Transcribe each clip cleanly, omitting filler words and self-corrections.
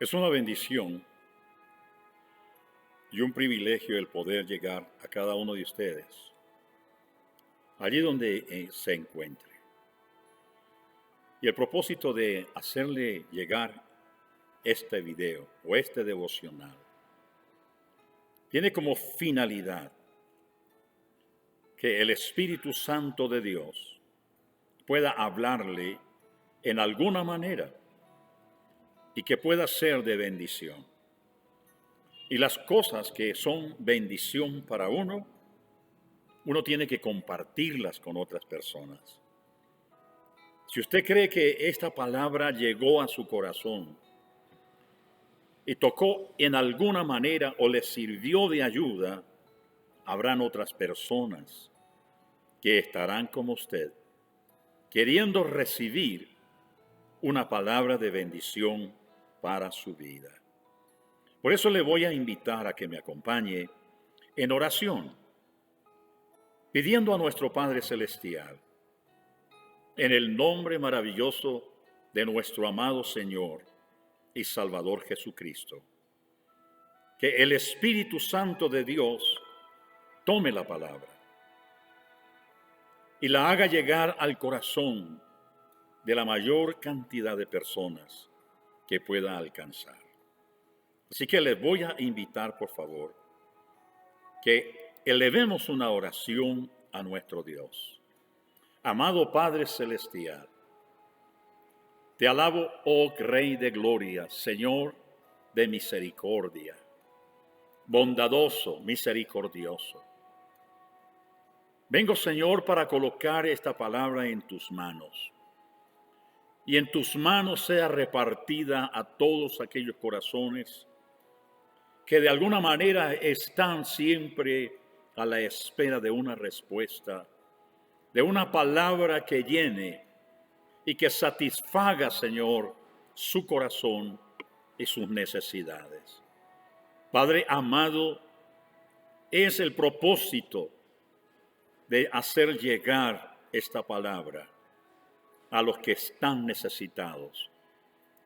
Es una bendición y un privilegio el poder llegar a cada uno de ustedes, allí donde se encuentre. Y el propósito de hacerle llegar este video o este devocional tiene como finalidad que el Espíritu Santo de Dios pueda hablarle en alguna manera y que pueda ser de bendición. Y las cosas que son bendición para uno tiene que compartirlas con otras personas. Si usted cree que esta palabra llegó a su corazón y tocó en alguna manera o le sirvió de ayuda, habrán otras personas que estarán como usted, queriendo recibir una palabra de bendición para su vida. Por eso le voy a invitar a que me acompañe en oración, pidiendo a nuestro Padre Celestial, en el nombre maravilloso de nuestro amado Señor y Salvador Jesucristo, que el Espíritu Santo de Dios tome la palabra y la haga llegar al corazón de la mayor cantidad de personas que pueda alcanzar. Así que les voy a invitar, por favor, que elevemos una oración a nuestro Dios. Amado Padre Celestial, te alabo, oh Rey de Gloria, Señor de misericordia, bondadoso, misericordioso. Vengo, Señor, para colocar esta palabra en tus manos. Y en tus manos sea repartida a todos aquellos corazones que de alguna manera están siempre a la espera de una respuesta, de una palabra que llene y que satisfaga, Señor, su corazón y sus necesidades. Padre amado, es el propósito de hacer llegar esta palabra a los que están necesitados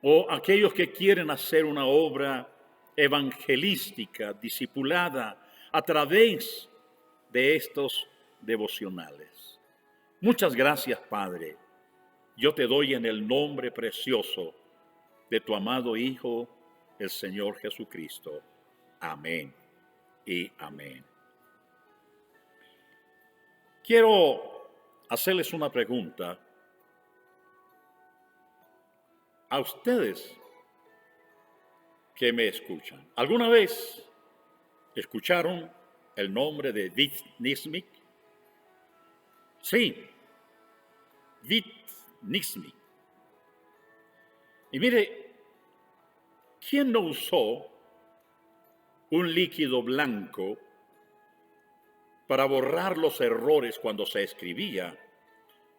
o aquellos que quieren hacer una obra evangelística, discipulada a través de estos devocionales. Muchas gracias, Padre. Yo te doy en el nombre precioso de tu amado Hijo, el Señor Jesucristo. Amén y amén. Quiero hacerles una pregunta a ustedes que me escuchan. ¿Alguna vez escucharon el nombre de Vic Nismik? Sí, Vic Nismik. Y mire, ¿quién no usó un líquido blanco para borrar los errores cuando se escribía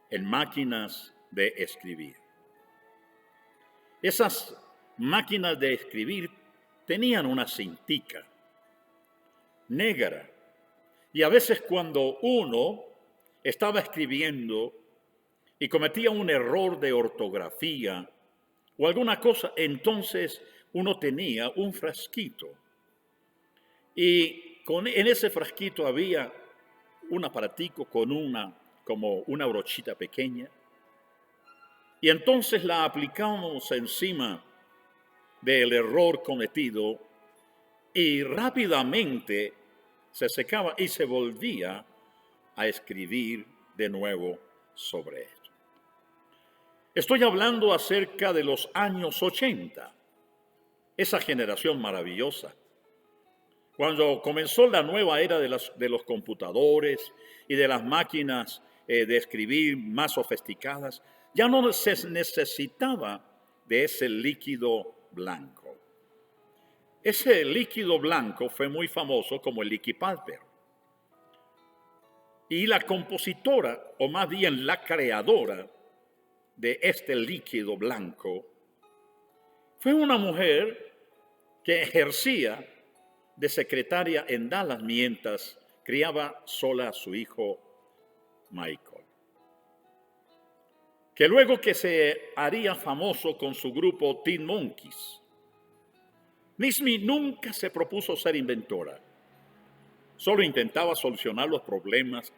en máquinas de escribir? Esas máquinas de escribir tenían una cintica negra y a veces cuando uno estaba escribiendo y cometía un error de ortografía o alguna cosa, entonces uno tenía un frasquito y en ese frasquito había un aparatico con como una brochita pequeña y entonces la aplicamos encima del error cometido y rápidamente se secaba y se volvía a escribir de nuevo sobre esto. Estoy hablando acerca de los años 80, esa generación maravillosa, cuando comenzó la nueva era de los computadores y de las máquinas de escribir más sofisticadas. Ya no se necesitaba de ese líquido blanco. Ese líquido blanco fue muy famoso como el liquipalper. Y la compositora, o más bien la creadora de este líquido blanco, fue una mujer que ejercía de secretaria en Dallas mientras criaba sola a su hijo Michael, que luego que se haría famoso con su grupo Teen Monkeys, Nismi nunca se propuso ser inventora. Solo intentaba solucionar los problemas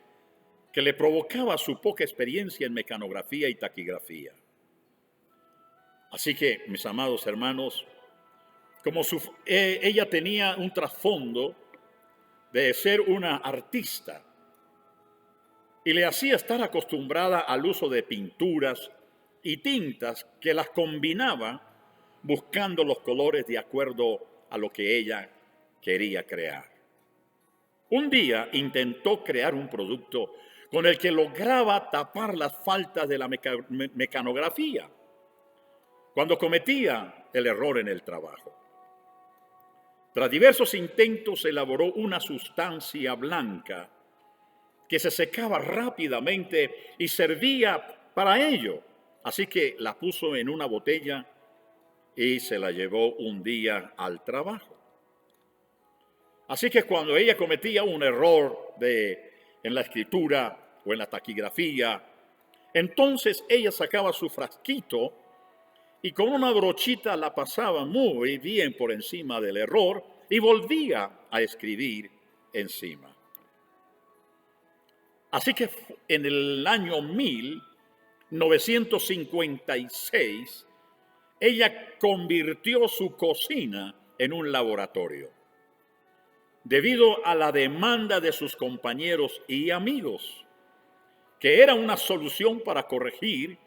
que le provocaba su poca experiencia en mecanografía y taquigrafía. Así que, mis amados hermanos, como ella tenía un trasfondo de ser una artista y le hacía estar acostumbrada al uso de pinturas y tintas que las combinaba buscando los colores de acuerdo a lo que ella quería crear. Un día intentó crear un producto con el que lograba tapar las faltas de la mecanografía cuando cometía el error en el trabajo. Tras diversos intentos elaboró una sustancia blanca que se secaba rápidamente y servía para ello. Así que la puso en una botella y se la llevó un día al trabajo. Así que cuando ella cometía un error en la escritura o en la taquigrafía, entonces ella sacaba su frasquito y con una brochita la pasaba muy bien por encima del error y volvía a escribir encima. Así que en el año 1956, ella convirtió su cocina en un laboratorio, debido a la demanda de sus compañeros y amigos, que era una solución para corregir,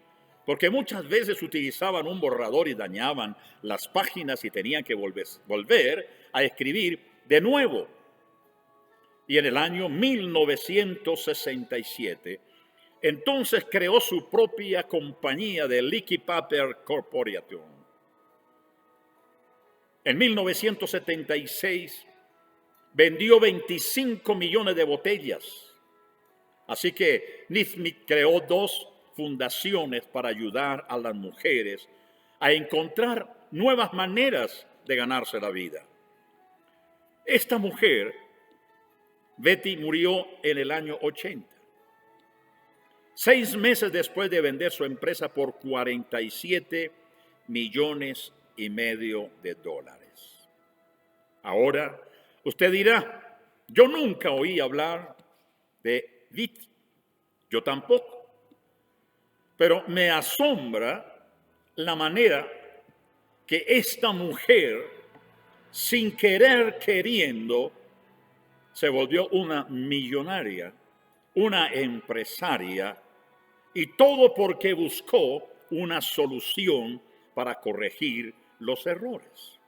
porque muchas veces utilizaban un borrador y dañaban las páginas y tenían que volver a escribir de nuevo. Y en el año 1967, entonces creó su propia compañía de Leaky Paper Corporation. En 1976 vendió 25 millones de botellas. Así que Nismi creó 2 fundaciones para ayudar a las mujeres a encontrar nuevas maneras de ganarse la vida. Esta mujer, Betty, murió en el año 80. 6 meses después de vender su empresa por 47 millones y medio de dólares. Ahora, usted dirá, yo nunca oí hablar de Betty. Yo tampoco. Pero me asombra la manera que esta mujer, sin querer queriendo, se volvió una millonaria, una empresaria, y todo porque buscó una solución para corregir los errores.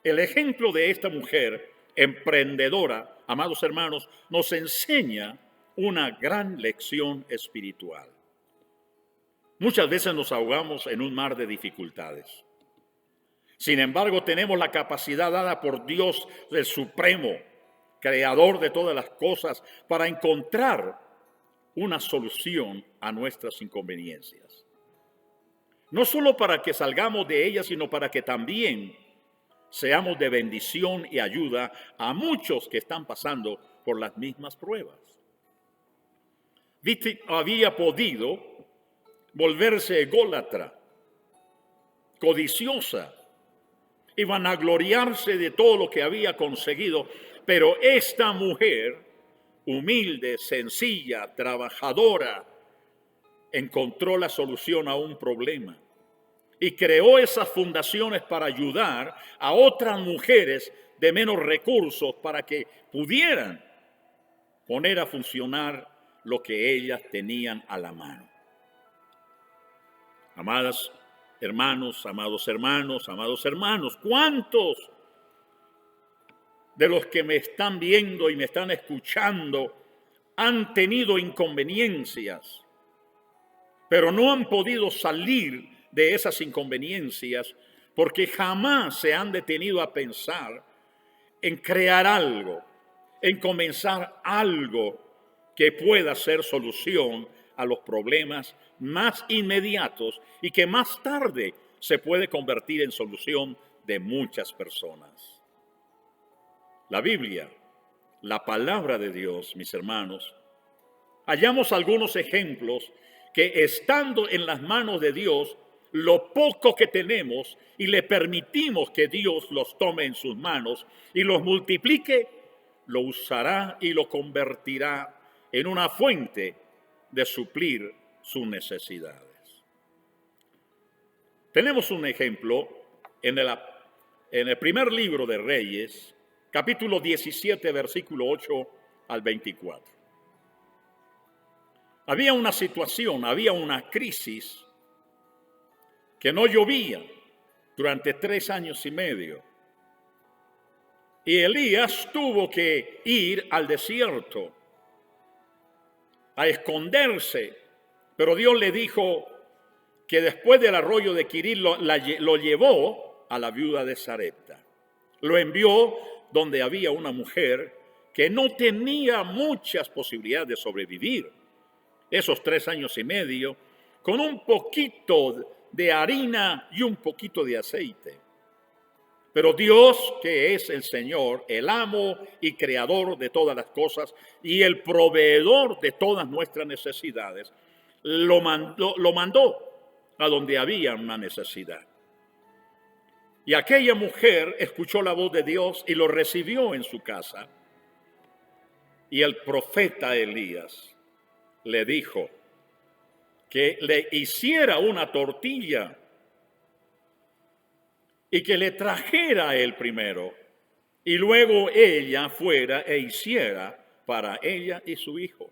El ejemplo de esta mujer emprendedora, amados hermanos, nos enseña una gran lección espiritual. Muchas veces nos ahogamos en un mar de dificultades. Sin embargo, tenemos la capacidad dada por Dios, el Supremo, Creador de todas las cosas, para encontrar una solución a nuestras inconveniencias. No solo para que salgamos de ellas, sino para que también seamos de bendición y ayuda a muchos que están pasando por las mismas pruebas. Betty había podido volverse ególatra, codiciosa y vanagloriarse de todo lo que había conseguido, pero esta mujer, humilde, sencilla, trabajadora, encontró la solución a un problema y creó esas fundaciones para ayudar a otras mujeres de menos recursos para que pudieran poner a funcionar lo que ellas tenían a la mano. Amadas hermanos, amados hermanos, amados hermanos, ¿cuántos de los que me están viendo y me están escuchando han tenido inconveniencias, pero no han podido salir de esas inconveniencias porque jamás se han detenido a pensar en crear algo, en comenzar algo que pueda ser solución a los problemas más inmediatos y que más tarde se puede convertir en solución de muchas personas? La Biblia, la palabra de Dios, mis hermanos, hallamos algunos ejemplos que estando en las manos de Dios lo poco que tenemos y le permitimos que Dios los tome en sus manos y los multiplique, lo usará y lo convertirá en una fuente de suplir sus necesidades. Tenemos un ejemplo en el primer libro de Reyes, capítulo 17, versículo 8 al 24. Había una situación, había una crisis que no llovía durante 3 años y medio. Y Elías tuvo que ir al desierto a esconderse, pero Dios le dijo que después del arroyo de Quirí lo llevó a la viuda de Sarepta. Lo envió donde había una mujer que no tenía muchas posibilidades de sobrevivir esos 3 años y medio con un poquito de harina y un poquito de aceite. Pero Dios, que es el Señor, el amo y creador de todas las cosas y el proveedor de todas nuestras necesidades, lo mandó a donde había una necesidad. Y aquella mujer escuchó la voz de Dios y lo recibió en su casa. Y el profeta Elías le dijo que le hiciera una tortilla y que le trajera a él primero, y luego ella fuera e hiciera para ella y su hijo.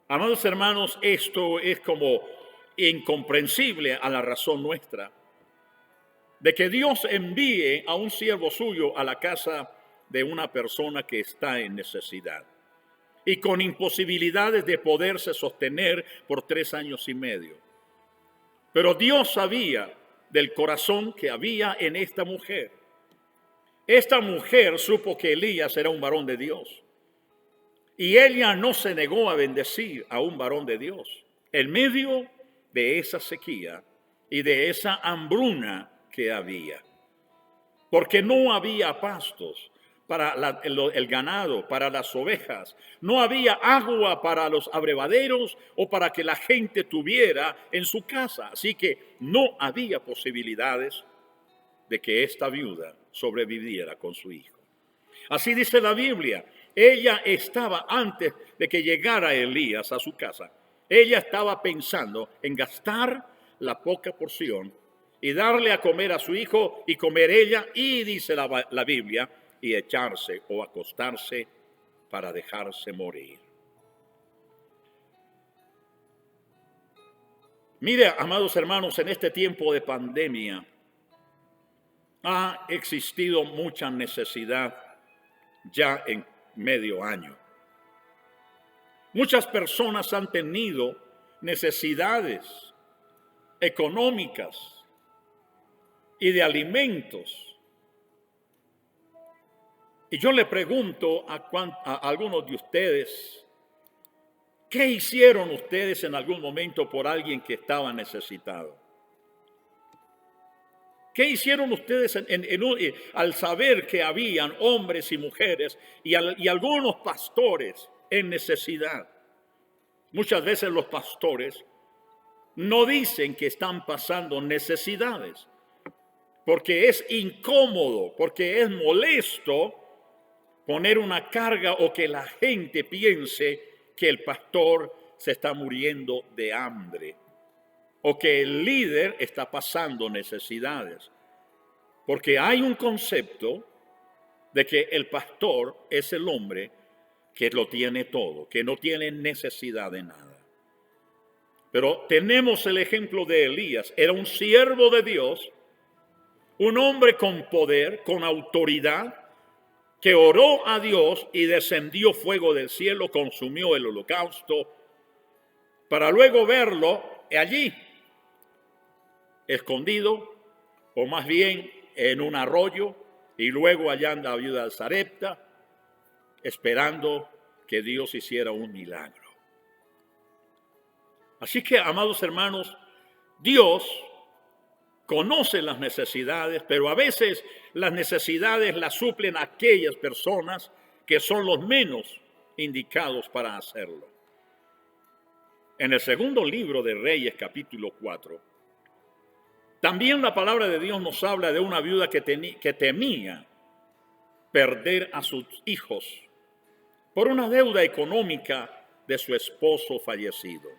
Amados hermanos, esto es como incomprensible a la razón nuestra, de que Dios envíe a un siervo suyo a la casa de una persona que está en necesidad y con imposibilidades de poderse sostener por 3 años y medio. Pero Dios sabía del corazón que había en esta mujer. Esta mujer supo que Elías era un varón de Dios. Y ella no se negó a bendecir a un varón de Dios en medio de esa sequía y de esa hambruna que había. Porque no había pastos para el ganado, para las ovejas. No había agua para los abrevaderos o para que la gente tuviera en su casa. Así que no había posibilidades de que esta viuda sobreviviera con su hijo. Así dice la Biblia. Ella estaba, antes de que llegara Elías a su casa, ella estaba pensando en gastar la poca porción y darle a comer a su hijo y comer ella, y dice la Biblia, y echarse o acostarse para dejarse morir. Mire, amados hermanos, en este tiempo de pandemia ha existido mucha necesidad ya en medio año. Muchas personas han tenido necesidades económicas y de alimentos. Y yo le pregunto a algunos de ustedes, ¿qué hicieron ustedes en algún momento por alguien que estaba necesitado? ¿Qué hicieron ustedes al saber que habían hombres y mujeres y algunos pastores en necesidad? Muchas veces los pastores no dicen que están pasando necesidades, porque es incómodo, porque es molesto poner una carga o que la gente piense que el pastor se está muriendo de hambre o que el líder está pasando necesidades. Porque hay un concepto de que el pastor es el hombre que lo tiene todo, que no tiene necesidad de nada. Pero tenemos el ejemplo de Elías. Era un siervo de Dios, un hombre con poder, con autoridad, que oró a Dios y descendió fuego del cielo, consumió el holocausto, para luego verlo allí, escondido, o más bien en un arroyo, y luego allá en la viuda de Sarepta, esperando que Dios hiciera un milagro. Así que, amados hermanos, Dios conoce las necesidades, pero a veces las necesidades las suplen aquellas personas que son los menos indicados para hacerlo. en el segundo libro de Reyes, capítulo 4, también la palabra de Dios nos habla de una viuda que temía perder a sus hijos por una deuda económica de su esposo fallecido.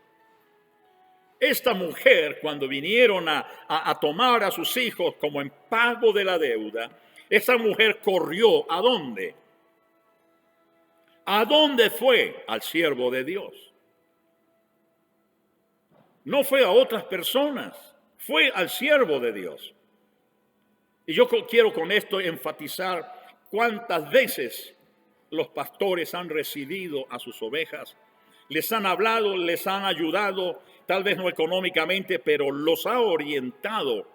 Esta mujer, cuando vinieron a tomar a sus hijos como en pago de la deuda, esta mujer corrió ¿a dónde? ¿A dónde fue? Al siervo de Dios. No fue a otras personas, fue al siervo de Dios. Y yo quiero con esto enfatizar cuántas veces los pastores han recibido a sus ovejas, les han hablado, les han ayudado, tal vez no económicamente, pero los ha orientado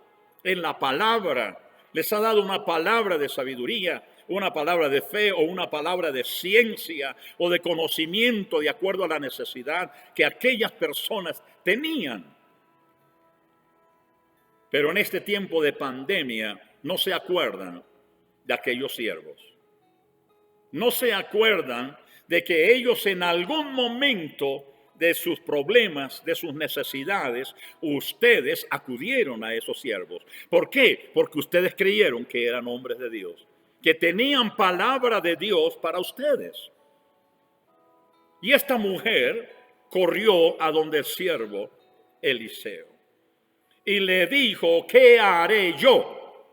en la palabra, les ha dado una palabra de sabiduría, una palabra de fe o una palabra de ciencia o de conocimiento de acuerdo a la necesidad que aquellas personas tenían. Pero en este tiempo de pandemia no se acuerdan de aquellos siervos. No se acuerdan de que ellos en algún momento de sus problemas, de sus necesidades, ustedes acudieron a esos siervos. ¿Por qué? Porque ustedes creyeron que eran hombres de Dios, que tenían palabra de Dios para ustedes. Y esta mujer corrió a donde el siervo Eliseo y le dijo: ¿qué haré yo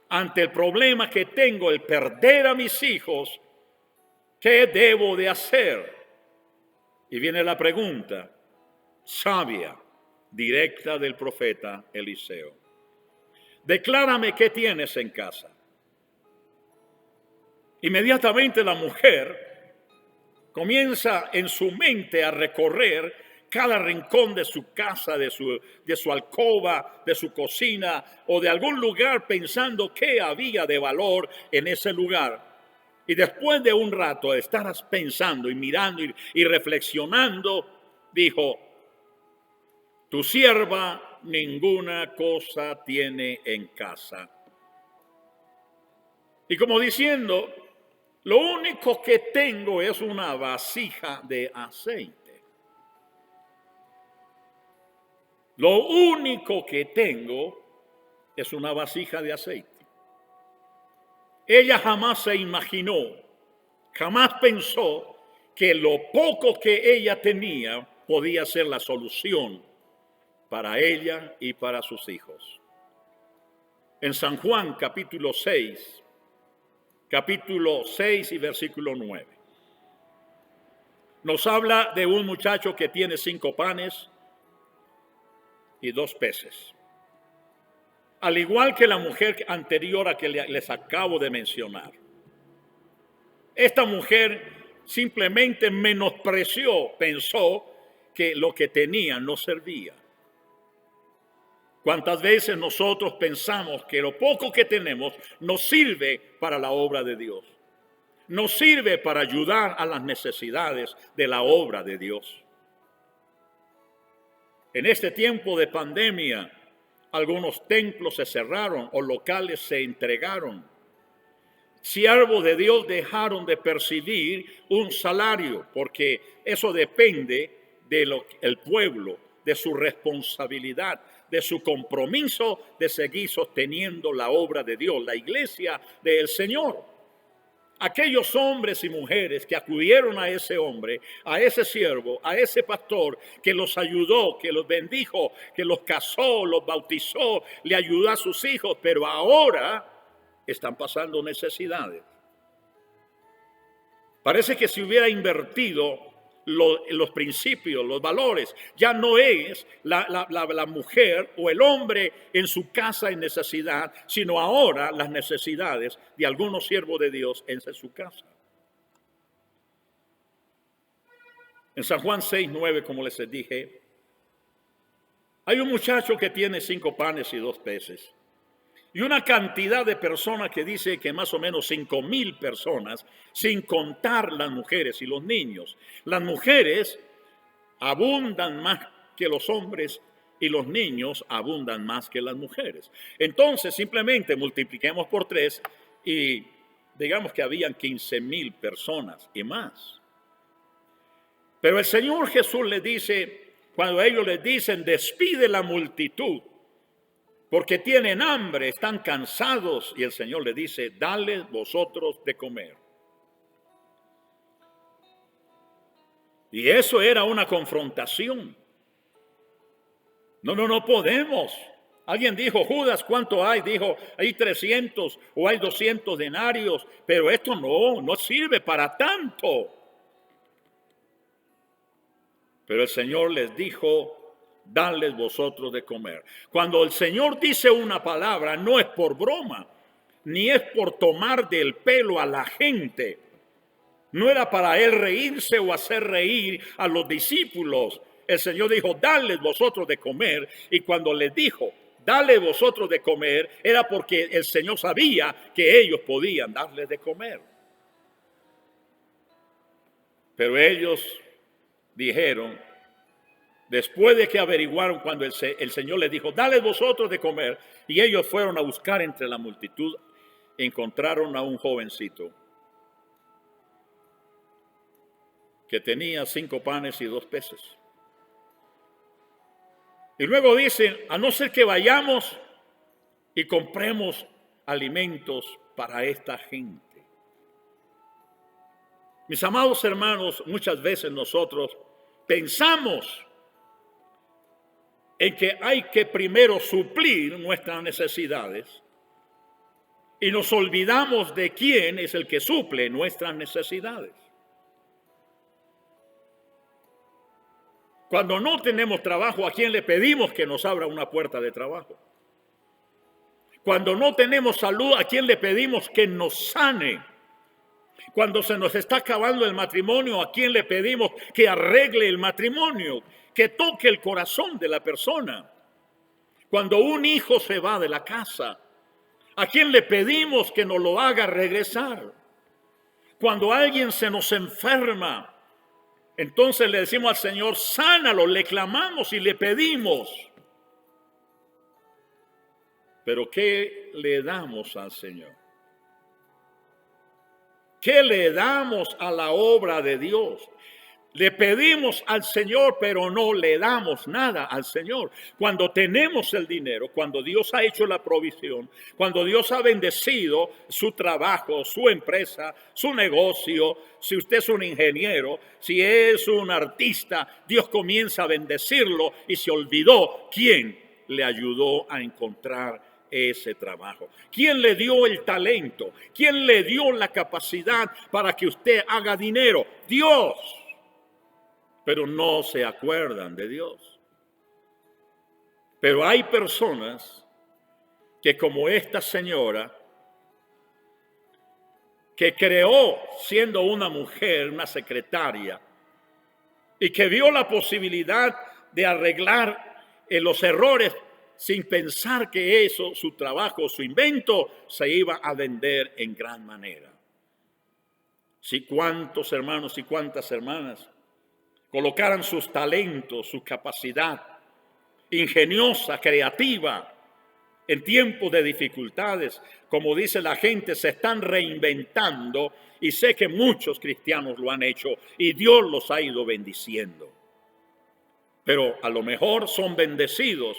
ante el problema que tengo, el perder a mis hijos? ¿Qué debo de hacer? Y viene la pregunta sabia, directa del profeta Eliseo. Declárame qué tienes en casa. Inmediatamente la mujer comienza en su mente a recorrer cada rincón de su casa, de su alcoba, de su cocina o de algún lugar, pensando qué había de valor en ese lugar. Y después de un rato de estar pensando y mirando y reflexionando, dijo: tu sierva ninguna cosa tiene en casa. Y como diciendo, lo único que tengo es una vasija de aceite. Lo único que tengo es una vasija de aceite. Ella jamás se imaginó, jamás pensó que lo poco que ella tenía podía ser la solución para ella y para sus hijos. En San Juan capítulo 6 y versículo 9, nos habla de un muchacho que tiene 5 panes y 2 peces. Al igual que la mujer anterior a que les acabo de mencionar. Esta mujer simplemente menospreció, pensó que lo que tenía no servía. ¿Cuántas veces nosotros pensamos que lo poco que tenemos nos sirve para la obra de Dios? Nos sirve para ayudar a las necesidades de la obra de Dios. En este tiempo de pandemia, algunos templos se cerraron o locales se entregaron. Siervos de Dios dejaron de percibir un salario, porque eso depende del pueblo, de su responsabilidad, de su compromiso de seguir sosteniendo la obra de Dios, la iglesia del Señor. Aquellos hombres y mujeres que acudieron a ese hombre, a ese siervo, a ese pastor que los ayudó, que los bendijo, que los casó, los bautizó, le ayudó a sus hijos, pero ahora están pasando necesidades. Parece que si hubiera invertido los principios, los valores, ya no es la mujer o el hombre en su casa en necesidad, sino ahora las necesidades de algunos siervos de Dios en su casa. En San Juan 6:9, como les dije, hay un muchacho que tiene 5 panes y 2 peces. Y una cantidad de personas que dice que más o menos 5,000 personas, sin contar las mujeres y los niños. Las mujeres abundan más que los hombres y los niños abundan más que las mujeres. Entonces simplemente multipliquemos por 3 y digamos que habían 15,000 personas y más. Pero el Señor Jesús les dice, cuando ellos les dicen, despide la multitud, porque tienen hambre, están cansados, y el Señor les dice, dale vosotros de comer. Y eso era una confrontación. No podemos. Alguien dijo, Judas, ¿cuánto hay? Dijo, hay 300 o hay 200 denarios, pero esto no sirve para tanto. Pero el Señor les dijo, dadles vosotros de comer. Cuando el Señor dice una palabra, no es por broma, ni es por tomar del pelo a la gente. No era para él reírse o hacer reír a los discípulos. El Señor dijo, dadles vosotros de comer. Y cuando les dijo, dale vosotros de comer, era porque el Señor sabía que ellos podían darles de comer. Pero ellos dijeron, después de que averiguaron, cuando el Señor les dijo, dale vosotros de comer, y ellos fueron a buscar entre la multitud, encontraron a un jovencito que tenía 5 panes y 2 peces. Y luego dicen, a no ser que vayamos y compremos alimentos para esta gente. Mis amados hermanos, muchas veces nosotros pensamos en que hay que primero suplir nuestras necesidades y nos olvidamos de quién es el que suple nuestras necesidades. Cuando no tenemos trabajo, ¿a quién le pedimos que nos abra una puerta de trabajo? Cuando no tenemos salud, ¿a quién le pedimos que nos sane? Cuando se nos está acabando el matrimonio, ¿a quién le pedimos que arregle el matrimonio? Que toque el corazón de la persona. Cuando un hijo se va de la casa, ¿a quién le pedimos que nos lo haga regresar? Cuando alguien se nos enferma, entonces le decimos al Señor, sánalo, le clamamos y le pedimos. Pero ¿qué le damos al Señor? ¿Qué le damos a la obra de Dios? Le pedimos al Señor, pero no le damos nada al Señor. Cuando tenemos el dinero, cuando Dios ha hecho la provisión, cuando Dios ha bendecido su trabajo, su empresa, su negocio, si usted es un ingeniero, si es un artista, Dios comienza a bendecirlo y se olvidó quién le ayudó a encontrar ese trabajo. ¿Quién le dio el talento? ¿Quién le dio la capacidad para que usted haga dinero? Dios. Pero no se acuerdan de Dios. Pero hay personas que, como esta señora, que creó siendo una mujer, una secretaria, y que vio la posibilidad de arreglar los errores sin pensar que eso, su trabajo, su invento, se iba a vender en gran manera. Si cuántos hermanos y cuántas hermanas colocaran sus talentos, su capacidad ingeniosa, creativa, en tiempos de dificultades, como dice la gente, se están reinventando, y sé que muchos cristianos lo han hecho y Dios los ha ido bendiciendo. Pero a lo mejor son bendecidos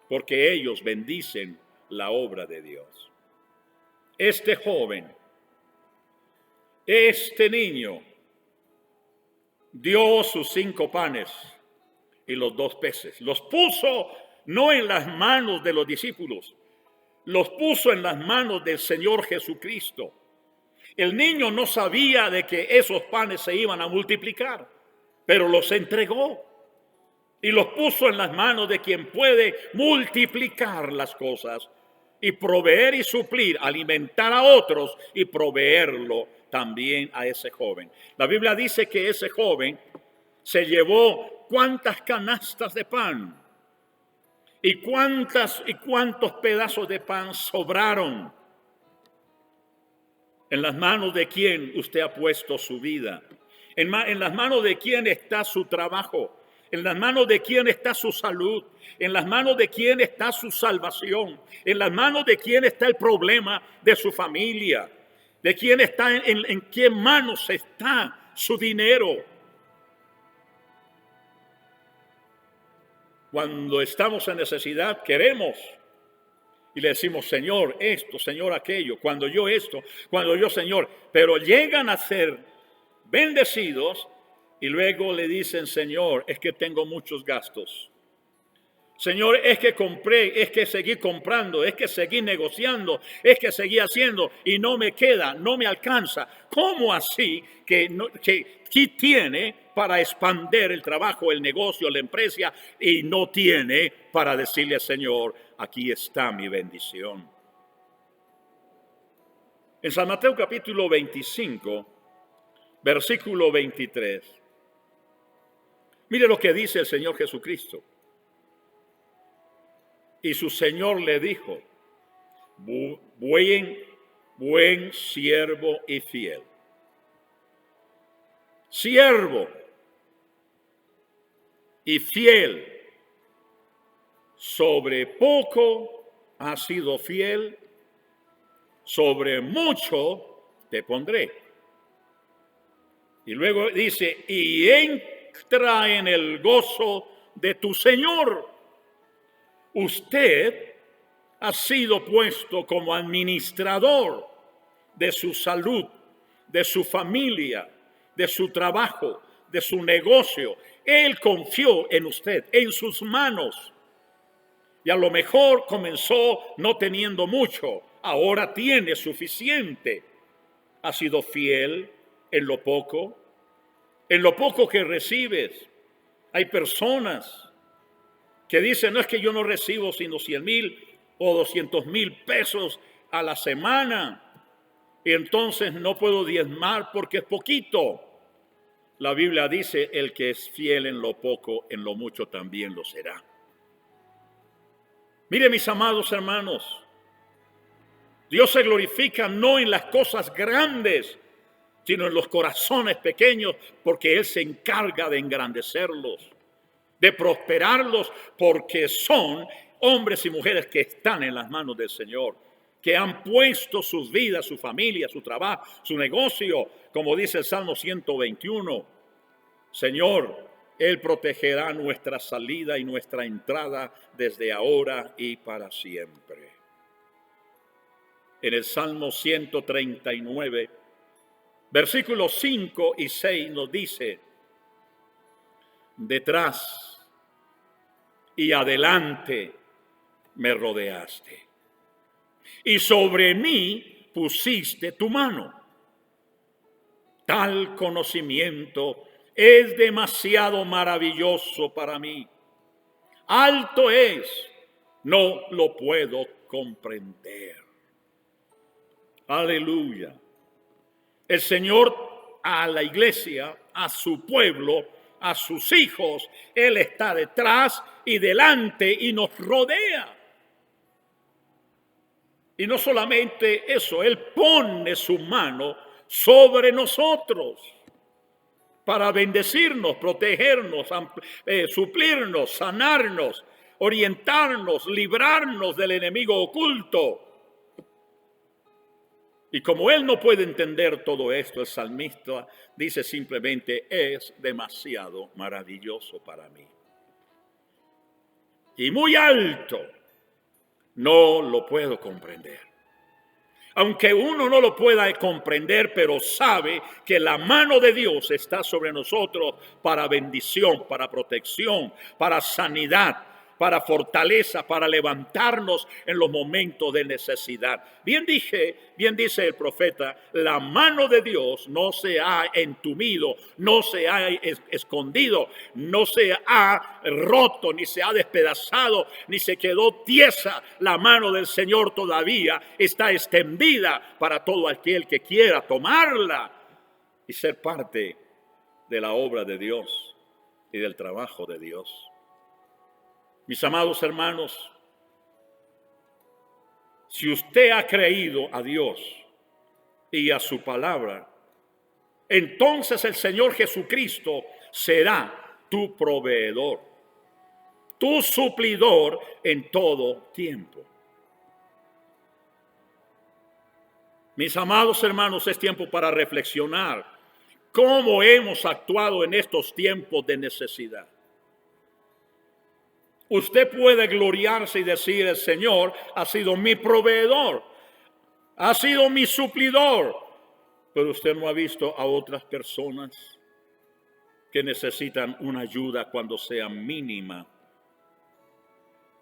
porque ellos bendicen la obra de Dios. Este joven, este niño, dio sus 5 panes y los 2 peces. Los puso no en las manos de los discípulos, los puso en las manos del Señor Jesucristo. El niño no sabía de que esos panes se iban a multiplicar, pero los entregó y los puso en las manos de quien puede multiplicar las cosas y proveer y suplir, alimentar a otros y proveerlo también a ese joven. La Biblia dice que ese joven se llevó cuántas canastas de pan y cuántos pedazos de pan sobraron. ¿En las manos de quién usted ha puesto su vida? ¿En las manos de quién está su trabajo? ¿En las manos de quién está su salud? ¿En las manos de quién está su salvación? ¿En las manos de quién está el problema de su familia? ¿De quién está, en qué manos está su dinero? Cuando estamos en necesidad, queremos y le decimos, Señor, esto, Señor, aquello, cuando yo esto, cuando yo, Señor, pero llegan a ser bendecidos y luego le dicen, Señor, es que tengo muchos gastos. Señor, es que compré, es que seguí comprando, es que seguí negociando, es que seguí haciendo y no me queda, no me alcanza. ¿Cómo así que tiene para expandir el trabajo, el negocio, la empresa y no tiene para decirle, Señor, aquí está mi bendición? En San Mateo capítulo 25, versículo 23, mire lo que dice el Señor Jesucristo. Y su Señor le dijo, buen siervo y fiel. Siervo y fiel, sobre poco has sido fiel, sobre mucho te pondré. Y luego dice, y entra en el gozo de tu Señor. Usted ha sido puesto como administrador de su salud, de su familia, de su trabajo, de su negocio. Él confió en usted, en sus manos. Y a lo mejor comenzó no teniendo mucho, ahora tiene suficiente. Ha sido fiel en lo poco que recibes. Hay personas que dicen, no es que yo no recibo sino 100,000 o 200,000 pesos a la semana, y entonces no puedo diezmar porque es poquito. La Biblia dice, el que es fiel en lo poco, en lo mucho también lo será. Mire, mis amados hermanos, Dios se glorifica no en las cosas grandes, sino en los corazones pequeños, porque Él se encarga de engrandecerlos, de prosperarlos, porque son hombres y mujeres que están en las manos del Señor, que han puesto sus vidas, su familia, su trabajo, su negocio, como dice el Salmo 121. Señor, Él protegerá nuestra salida y nuestra entrada desde ahora y para siempre. En el Salmo 139, versículos 5 y 6 nos dice, detrás y adelante me rodeaste, y sobre mí pusiste tu mano. Tal conocimiento es demasiado maravilloso para mí. Alto es, no lo puedo comprender. Aleluya. El Señor a la iglesia, a su pueblo, a sus hijos, Él está detrás y delante y nos rodea. Y no solamente eso, Él pone su mano sobre nosotros para bendecirnos, protegernos, suplirnos, sanarnos, orientarnos, librarnos del enemigo oculto. Y como él no puede entender todo esto, el salmista dice simplemente, es demasiado maravilloso para mí. Y muy alto, no lo puedo comprender. Aunque uno no lo pueda comprender, pero sabe que la mano de Dios está sobre nosotros para bendición, para protección, para sanidad, para fortaleza, para levantarnos en los momentos de necesidad. Bien dice el profeta, la mano de Dios no se ha entumido, no se ha escondido, no se ha roto, ni se ha despedazado, ni se quedó tiesa. La mano del Señor todavía está extendida para todo aquel que quiera tomarla y ser parte de la obra de Dios y del trabajo de Dios. Mis amados hermanos, si usted ha creído a Dios y a su palabra, entonces el Señor Jesucristo será tu proveedor, tu suplidor en todo tiempo. Mis amados hermanos, es tiempo para reflexionar cómo hemos actuado en estos tiempos de necesidad. Usted puede gloriarse y decir: el Señor ha sido mi proveedor, ha sido mi suplidor. Pero usted no ha visto a otras personas que necesitan una ayuda cuando sea mínima.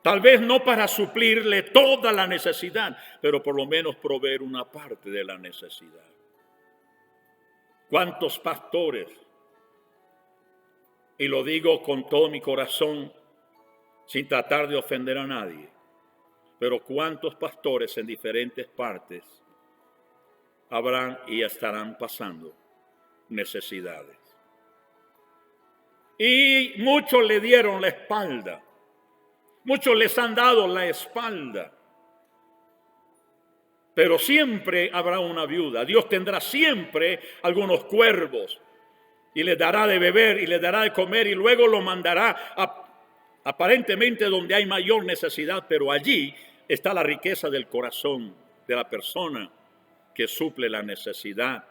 Tal vez no para suplirle toda la necesidad, pero por lo menos proveer una parte de la necesidad. ¿Cuántos pastores? Y lo digo con todo mi corazón, sin tratar de ofender a nadie, pero ¿cuántos pastores en diferentes partes habrán y estarán pasando necesidades? Y muchos le dieron la espalda, muchos les han dado la espalda, pero siempre habrá una viuda. Dios tendrá siempre algunos cuervos y les dará de beber y les dará de comer y luego lo mandará aparentemente donde hay mayor necesidad, pero allí está la riqueza del corazón de la persona que suple la necesidad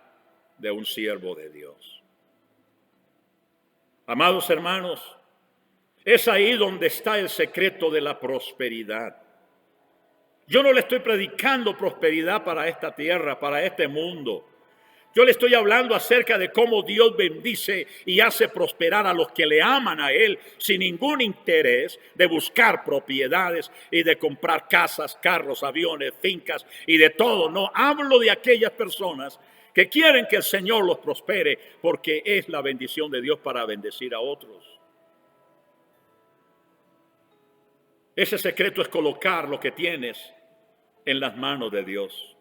de un siervo de Dios. Amados hermanos, es ahí donde está el secreto de la prosperidad. Yo no le estoy predicando prosperidad para esta tierra, para este mundo. Yo le estoy hablando acerca de cómo Dios bendice y hace prosperar a los que le aman a Él sin ningún interés de buscar propiedades y de comprar casas, carros, aviones, fincas y de todo. No, hablo de aquellas personas que quieren que el Señor los prospere porque es la bendición de Dios para bendecir a otros. Ese secreto es colocar lo que tienes en las manos de Dios.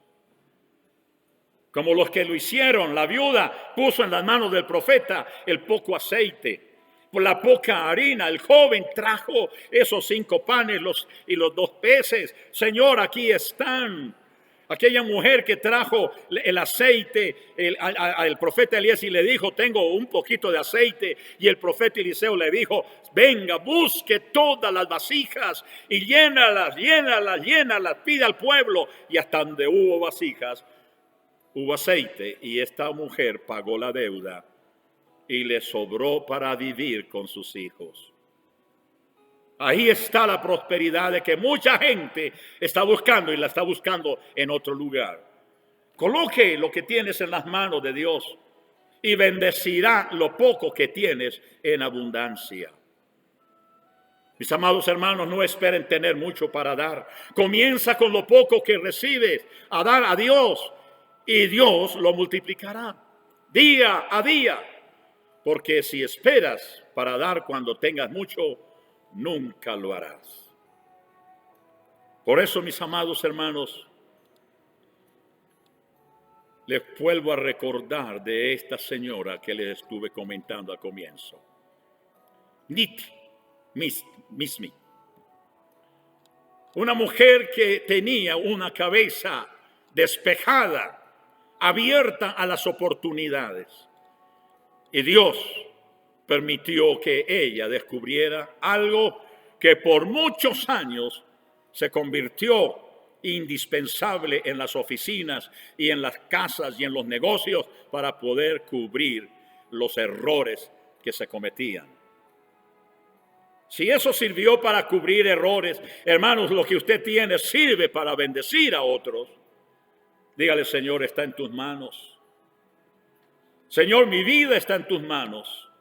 Como los que lo hicieron, la viuda puso en las manos del profeta el poco aceite, por la poca harina. El joven trajo esos 5 panes y los 2 peces. Señor, aquí están. Aquella mujer que trajo el aceite al profeta Elías y le dijo: tengo un poquito de aceite. Y el profeta Eliseo le dijo: venga, busque todas las vasijas y llénalas, pide al pueblo. Y hasta donde hubo vasijas, hubo aceite, y esta mujer pagó la deuda y le sobró para vivir con sus hijos. Ahí está la prosperidad de que mucha gente está buscando y la está buscando en otro lugar. Coloque lo que tienes en las manos de Dios y bendecirá lo poco que tienes en abundancia. Mis amados hermanos, no esperen tener mucho para dar. Comienza con lo poco que recibes a dar a Dios y Dios lo multiplicará día a día. Porque si esperas para dar cuando tengas mucho, nunca lo harás. Por eso, mis amados hermanos, les vuelvo a recordar de esta señora que les estuve comentando al comienzo. Mismi. Una mujer que tenía una cabeza despejada, abierta a las oportunidades. Y Dios permitió que ella descubriera algo que por muchos años se convirtió indispensable en las oficinas y en las casas y en los negocios para poder cubrir los errores que se cometían. Si eso sirvió para cubrir errores, hermanos, lo que usted tiene sirve para bendecir a otros. Dígale: Señor, está en tus manos. Señor, mi vida está en tus manos.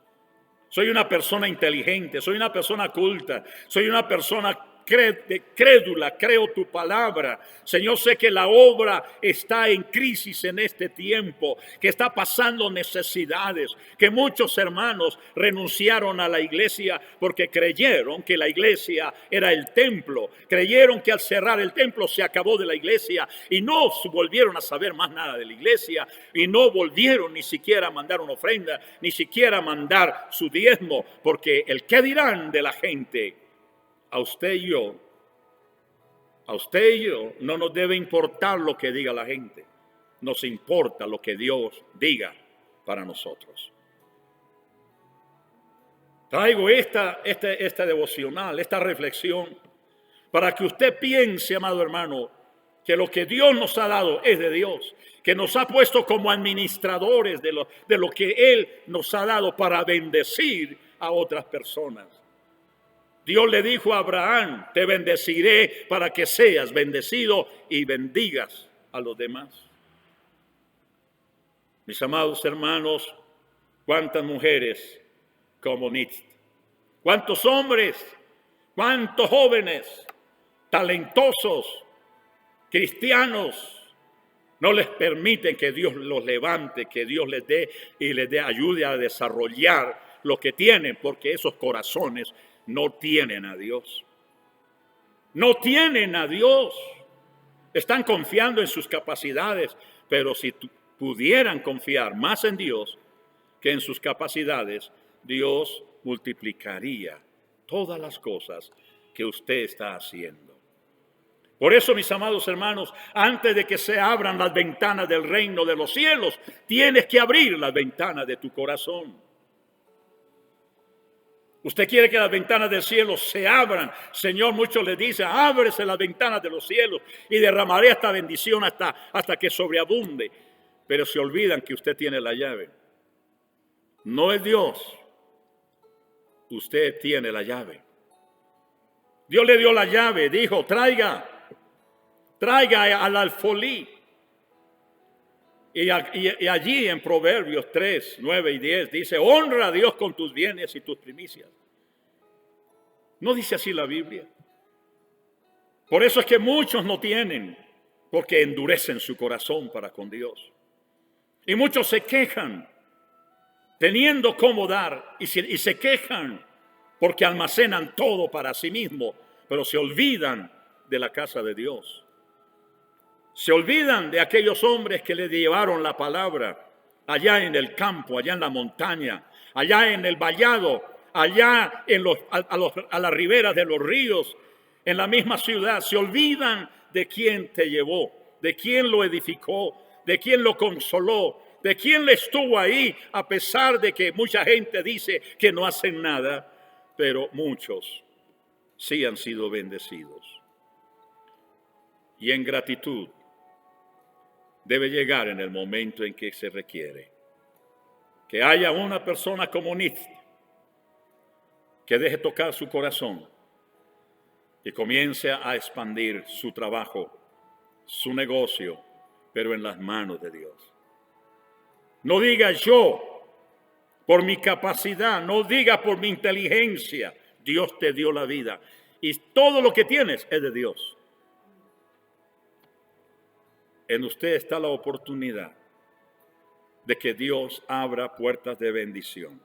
Soy una persona inteligente, soy una persona culta, soy una persona crédula, creo tu palabra. Señor, sé que la obra está en crisis en este tiempo, que está pasando necesidades, que muchos hermanos renunciaron a la iglesia porque creyeron que la iglesia era el templo, creyeron que al cerrar el templo se acabó de la iglesia y no volvieron a saber más nada de la iglesia y no volvieron ni siquiera a mandar una ofrenda, ni siquiera a mandar su diezmo, porque el qué dirán de la gente. A usted y yo no nos debe importar lo que diga la gente. Nos importa lo que Dios diga para nosotros. Traigo esta devocional, esta reflexión, para que usted piense, amado hermano, que lo que Dios nos ha dado es de Dios, que nos ha puesto como administradores de lo que Él nos ha dado para bendecir a otras personas. Dios le dijo a Abraham, te bendeciré para que seas bendecido y bendigas a los demás. Mis amados hermanos, cuántas mujeres como Nitz, cuántos hombres, cuántos jóvenes talentosos, cristianos, no les permiten que Dios los levante, que Dios les dé y les dé ayuda a desarrollar lo que tienen, porque esos corazones no tienen a Dios. No tienen a Dios. Están confiando en sus capacidades, pero si pudieran confiar más en Dios que en sus capacidades, Dios multiplicaría todas las cosas que usted está haciendo. Por eso, mis amados hermanos, antes de que se abran las ventanas del reino de los cielos, tienes que abrir las ventanas de tu corazón. Usted quiere que las ventanas del cielo se abran. Señor, muchos le dicen, ábrese las ventanas de los cielos y derramaré esta bendición hasta que sobreabunde. Pero se olvidan que usted tiene la llave. No es Dios. Usted tiene la llave. Dios le dio la llave, dijo, traiga al alfolí. Y allí en Proverbios 3, 9 y 10 dice, honra a Dios con tus bienes y tus primicias. ¿No dice así la Biblia? Por eso es que muchos no tienen, porque endurecen su corazón para con Dios. Y muchos se quejan, teniendo cómo dar, y se quejan porque almacenan todo para sí mismos, pero se olvidan de la casa de Dios. Se olvidan de aquellos hombres que le llevaron la palabra allá en el campo, allá en la montaña, allá en el vallado, allá a las riberas de los ríos, en la misma ciudad. Se olvidan de quién te llevó, de quién lo edificó, de quién lo consoló, de quién le estuvo ahí, a pesar de que mucha gente dice que no hacen nada, pero muchos sí han sido bendecidos. Y en gratitud debe llegar en el momento en que se requiere. Que haya una persona como Nitz que deje tocar su corazón y comience a expandir su trabajo, su negocio, pero en las manos de Dios. No diga yo por mi capacidad, no diga por mi inteligencia. Dios te dio la vida y todo lo que tienes es de Dios. En usted está la oportunidad de que Dios abra puertas de bendición.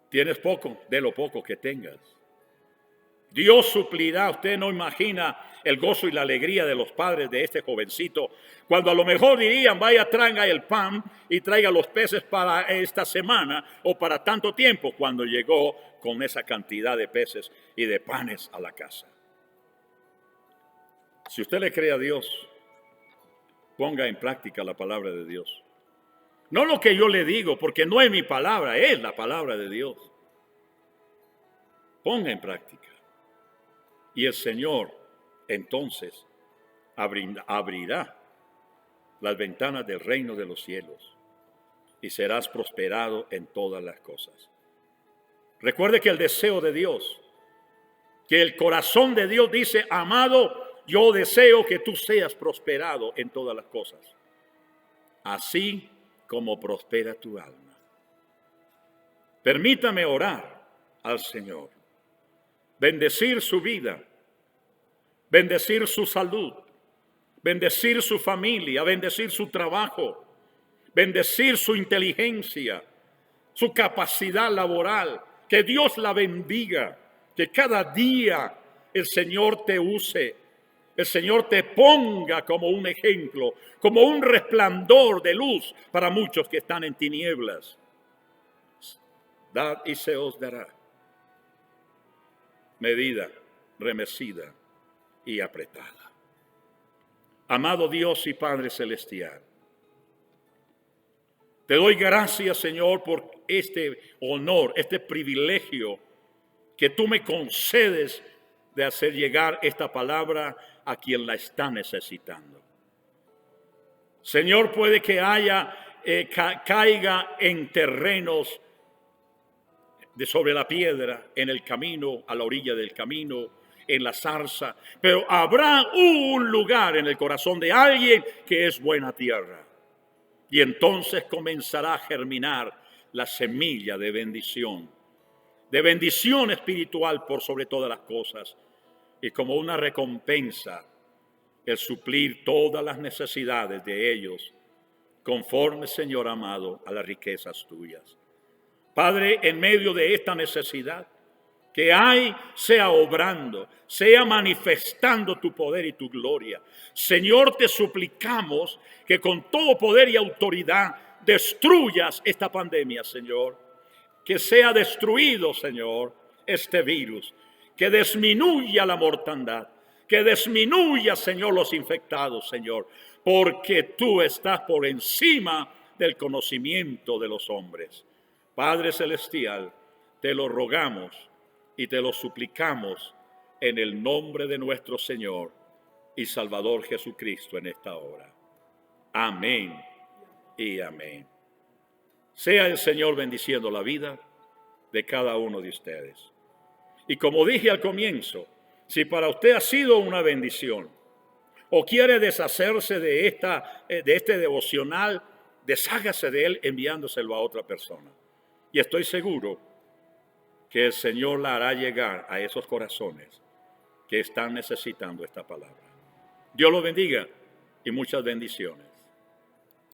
Tienes poco, de lo poco que tengas. Dios suplirá. Usted no imagina el gozo y la alegría de los padres de este jovencito, cuando a lo mejor dirían, vaya, traiga el pan y traiga los peces para esta semana o para tanto tiempo, cuando llegó con esa cantidad de peces y de panes a la casa. Si usted le cree a Dios, ponga en práctica la palabra de Dios. No lo que yo le digo, porque no es mi palabra, es la palabra de Dios. Ponga en práctica. Y el Señor entonces abrirá las ventanas del reino de los cielos y serás prosperado en todas las cosas. Recuerde que el deseo de Dios, que el corazón de Dios dice, amado, yo deseo que tú seas prosperado en todas las cosas, así como prospera tu alma. Permítame orar al Señor, bendecir su vida, bendecir su salud, bendecir su familia, bendecir su trabajo, bendecir su inteligencia, su capacidad laboral. Que Dios la bendiga, que cada día el Señor te use, el Señor te ponga como un ejemplo, como un resplandor de luz para muchos que están en tinieblas. Dad y se os dará. Medida, remecida y apretada. Amado Dios y Padre Celestial, te doy gracias, Señor, por este honor, este privilegio que tú me concedes de hacer llegar esta palabra a quien la está necesitando. Señor, puede que caiga en terrenos de sobre la piedra, en el camino, a la orilla del camino, en la zarza, pero habrá un lugar en el corazón de alguien que es buena tierra. Y entonces comenzará a germinar la semilla de bendición espiritual por sobre todas las cosas, y como una recompensa, el suplir todas las necesidades de ellos, conforme, Señor amado, a las riquezas tuyas. Padre, en medio de esta necesidad que hay, sea obrando, sea manifestando tu poder y tu gloria. Señor, te suplicamos que con todo poder y autoridad destruyas esta pandemia, Señor. Que sea destruido, Señor, este virus. Que disminuya la mortandad. Que disminuya, Señor, los infectados, Señor. Porque tú estás por encima del conocimiento de los hombres. Padre Celestial, te lo rogamos y te lo suplicamos en el nombre de nuestro Señor y Salvador Jesucristo en esta hora. Amén y amén. Sea el Señor bendiciendo la vida de cada uno de ustedes. Y como dije al comienzo, si para usted ha sido una bendición o quiere deshacerse de este devocional, deshágase de él enviándoselo a otra persona. Y estoy seguro que el Señor la hará llegar a esos corazones que están necesitando esta palabra. Dios los bendiga y muchas bendiciones.